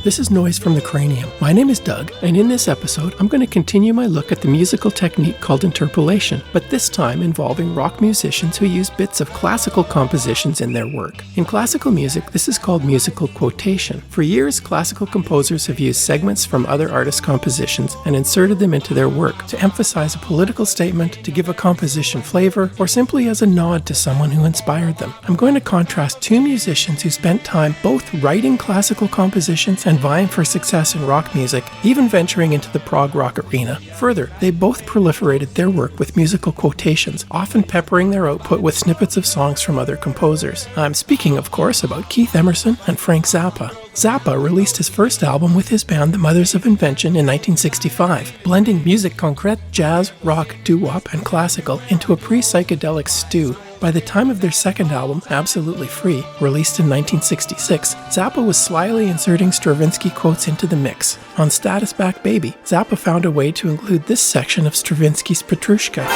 This is Noise from the Cranium. My name is Doug, and in this episode, I'm going to continue my look at the musical technique called interpolation, but this time involving rock musicians who use bits of classical compositions in their work. In classical music, this is called musical quotation. For years, classical composers have used segments from other artists' compositions and inserted them into their work to emphasize a political statement, to give a composition flavor, or simply as a nod to someone who inspired them. I'm going to contrast two musicians who spent time both writing classical compositions and vying for success in rock music, even venturing into the prog rock arena. Further, they both proliferated their work with musical quotations, often peppering their output with snippets of songs from other composers. I'm speaking, of course, about Keith Emerson and Frank Zappa. Zappa released his first album with his band The Mothers of Invention in 1965, blending musique concrète, jazz, rock, doo-wop, and classical into a pre-psychedelic stew. By the time of their second album, Absolutely Free, released in 1966, Zappa was slyly inserting Stravinsky quotes into the mix. On Status Back Baby, Zappa found a way to include this section of Stravinsky's Petrushka.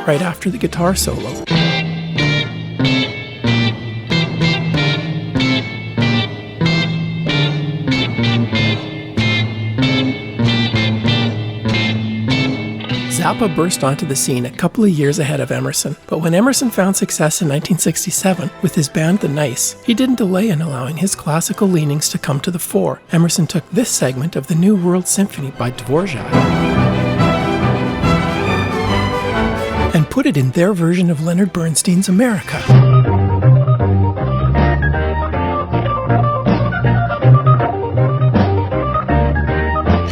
Right after the guitar solo. Zappa burst onto the scene a couple of years ahead of Emerson, but when Emerson found success in 1967 with his band The Nice, he didn't delay in allowing his classical leanings to come to the fore. Emerson took this segment of the New World Symphony by Dvorak and put it in their version of Leonard Bernstein's America.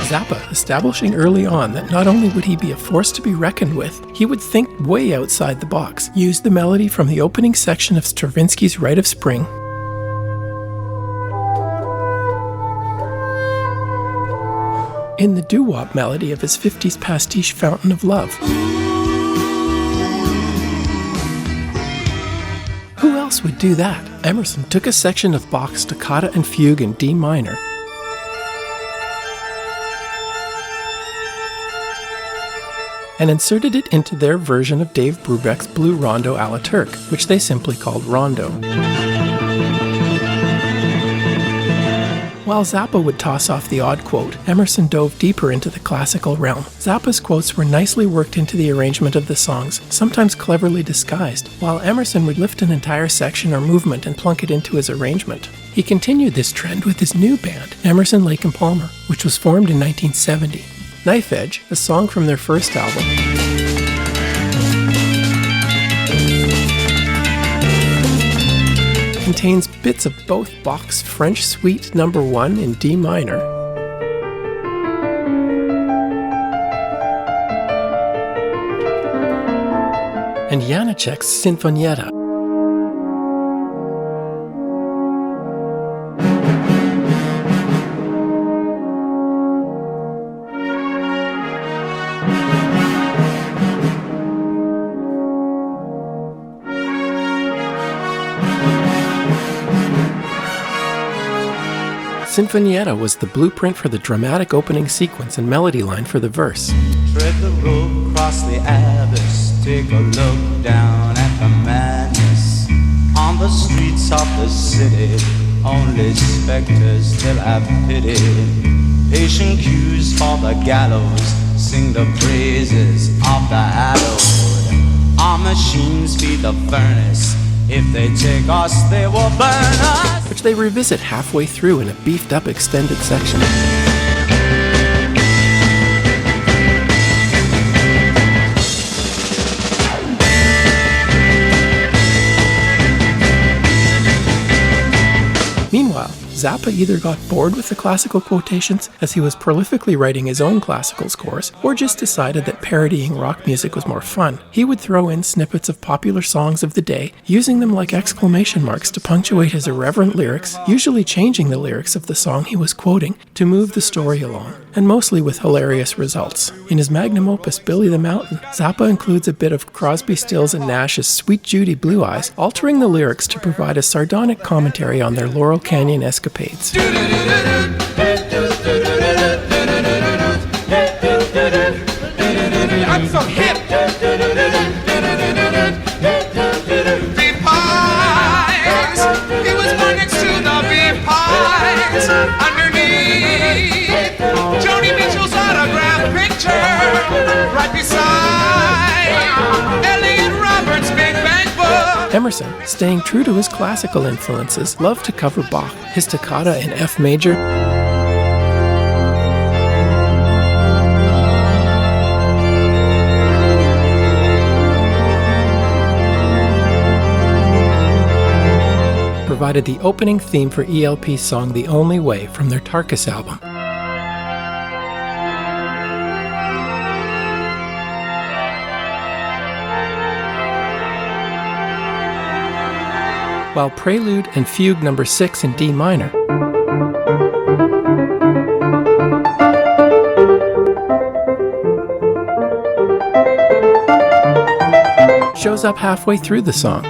Zappa establishing early on that not only would he be a force to be reckoned with, he would think way outside the box, used the melody from the opening section of Stravinsky's Rite of Spring, in the doo-wop melody of his 50s pastiche Fountain of Love. Who else would do that? Emerson took a section of Bach's Toccata and Fugue in D minor, and inserted it into their version of Dave Brubeck's Blue Rondo a la Turk, which they simply called Rondo. While Zappa would toss off the odd quote, Emerson dove deeper into the classical realm. Zappa's quotes were nicely worked into the arrangement of the songs, sometimes cleverly disguised, while Emerson would lift an entire section or movement and plunk it into his arrangement. He continued this trend with his new band, Emerson, Lake and Palmer, which was formed in 1970. Knife Edge, a song from their first album, contains bits of both Bach's French Suite No. 1 in D minor and Janacek's Sinfonietta. Sinfonietta was the blueprint for the dramatic opening sequence and melody line for the verse. Tread the road, cross the abyss, take a look down at the madness. On the streets of the city, only specters still have pity. Patient cues for the gallows, sing the praises of the hallowed. Our machines feed the furnace. If they take us, they will burn us. Which they revisit halfway through in a beefed-up extended section. Meanwhile, Zappa either got bored with the classical quotations, as he was prolifically writing his own classical scores, or just decided that parodying rock music was more fun. He would throw in snippets of popular songs of the day, using them like exclamation marks to punctuate his irreverent lyrics, usually changing the lyrics of the song he was quoting to move the story along, and mostly with hilarious results. In his magnum opus Billy the Mountain, Zappa includes a bit of Crosby, Stills and Nash's Sweet Judy Blue Eyes, altering the lyrics to provide a sardonic commentary on their Laurel Canyon escapades. I'm so hip. right beside Elliot Roberts' Big Bang Book. Emerson, staying true to his classical influences, loved to cover Bach, his Toccata in F major, provided the opening theme for ELP's song The Only Way from their Tarkus album. While Prelude and Fugue No. 6 in D minor shows up halfway through the song.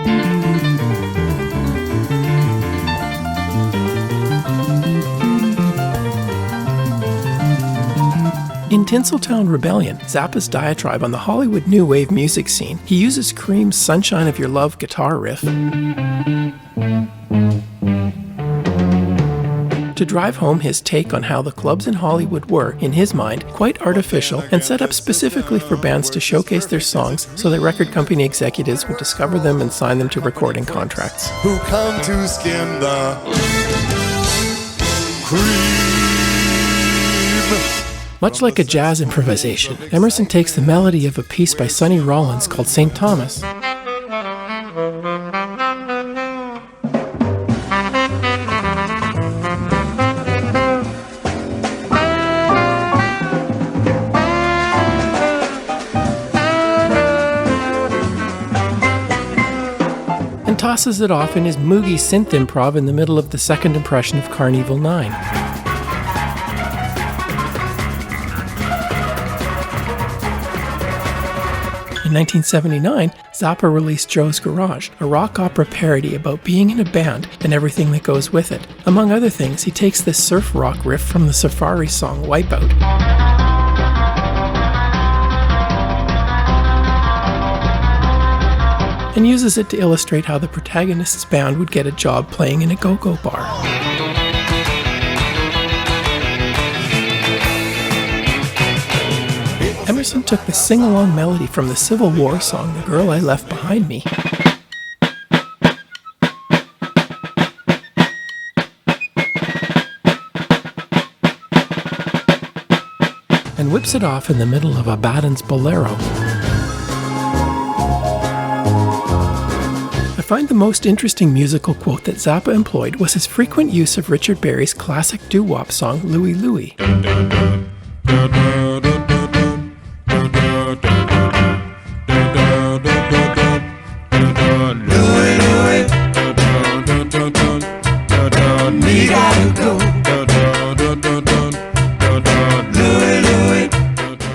In Tinseltown Rebellion, Zappa's diatribe on the Hollywood new wave music scene, he uses Cream's Sunshine of Your Love guitar riff to drive home his take on how the clubs in Hollywood were, in his mind, quite artificial and set up specifically for bands to showcase their songs so that record company executives would discover them and sign them to recording contracts. Who come to skim the cream. Much like a jazz improvisation, Emerson takes the melody of a piece by Sonny Rollins called St. Thomas and tosses it off in his moogie synth improv in the middle of the second impression of Carnival 9. In 1979, Zappa released Joe's Garage, a rock opera parody about being in a band and everything that goes with it. Among other things, he takes this surf rock riff from the Safari song Wipeout and uses it to illustrate how the protagonist's band would get a job playing in a go-go bar. Emerson took the sing-along melody from the Civil War song The Girl I Left Behind Me and whips it off in the middle of a Baden's Bolero. I find the most interesting musical quote that Zappa employed was his frequent use of Richard Berry's classic doo-wop song Louie Louie.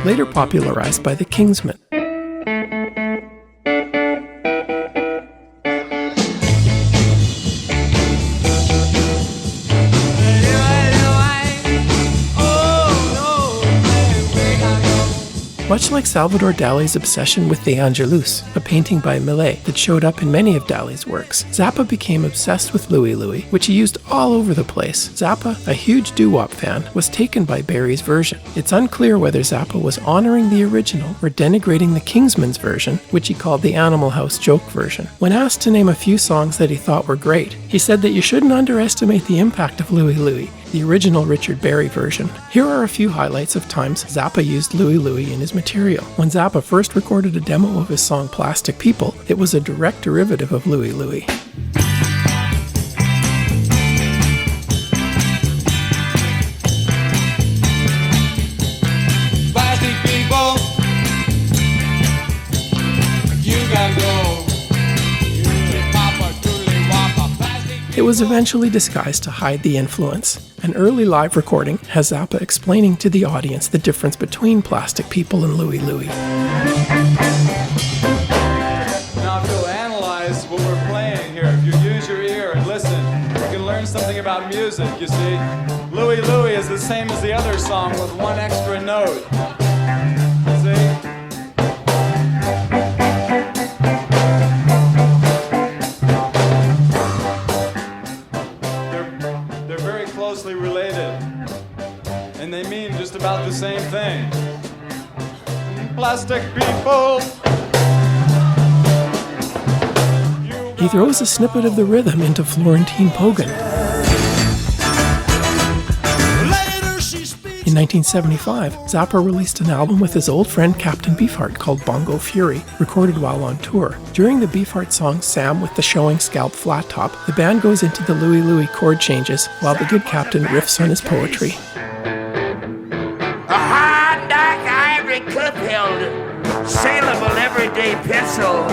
Later popularized by the Kingsmen. Much like Salvador Dali's obsession with the Angelus, a painting by Millet that showed up in many of Dali's works, Zappa became obsessed with Louie Louie, which he used all over the place. Zappa, a huge doo-wop fan, was taken by Berry's version. It's unclear whether Zappa was honoring the original or denigrating the Kingsmen's version, which he called the Animal House joke version. When asked to name a few songs that he thought were great, he said that you shouldn't underestimate the impact of Louie Louie, the original Richard Berry version. Here are a few highlights of times Zappa used Louie Louie in his material. When Zappa first recorded a demo of his song Plastic People, it was a direct derivative of Louie Louie. Plastic people, you gotta go. It was eventually disguised to hide the influence. An early live recording has Zappa explaining to the audience the difference between Plastic People and Louie Louie. Now, if you'll analyze what we're playing here, if you use your ear and listen, you can learn something about music, you see. Louie Louie is the same as the other song with one extra note. See? They're very closely related, and they mean just about the same thing. plastic people. He throws a snippet of the rhythm into Florentine Pogan. In 1975, Zappa released an album with his old friend Captain Beefheart called Bongo Fury, recorded while on tour. During the Beefheart song Sam with the Showing Scalp Flat Top, the band goes into the Louie Louie chord changes while the good Captain riffs on his poetry. A hard, dark ivory cup held saleable everyday pencils.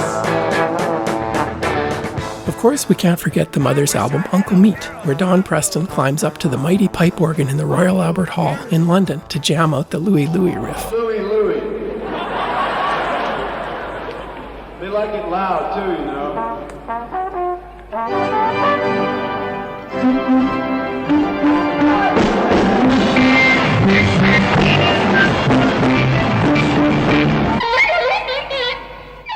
Of course, we can't forget the Mothers album Uncle Meat, where Don Preston climbs up to the mighty pipe organ in the Royal Albert Hall in London to jam out the Louie Louie riff. Louie Louie. They like it loud too, you know.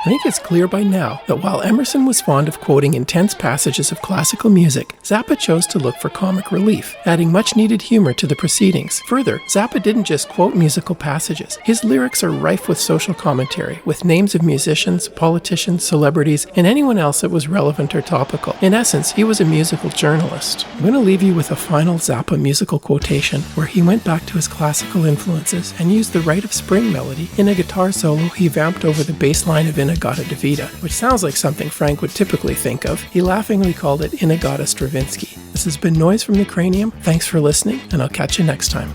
I think it's clear by now that while Emerson was fond of quoting intense passages of classical music, Zappa chose to look for comic relief, adding much-needed humor to the proceedings. Further, Zappa didn't just quote musical passages. His lyrics are rife with social commentary, with names of musicians, politicians, celebrities, and anyone else that was relevant or topical. In essence, he was a musical journalist. I'm going to leave you with a final Zappa musical quotation, where he went back to his classical influences and used the Rite of Spring melody in a guitar solo he vamped over the bass line of In-A-Gadda-Da-Vida, which sounds like something Frank would typically think of. He laughingly called it In-A-Gadda-Stravinsky. This has been Noise from the Cranium. Thanks for listening, and I'll catch you next time.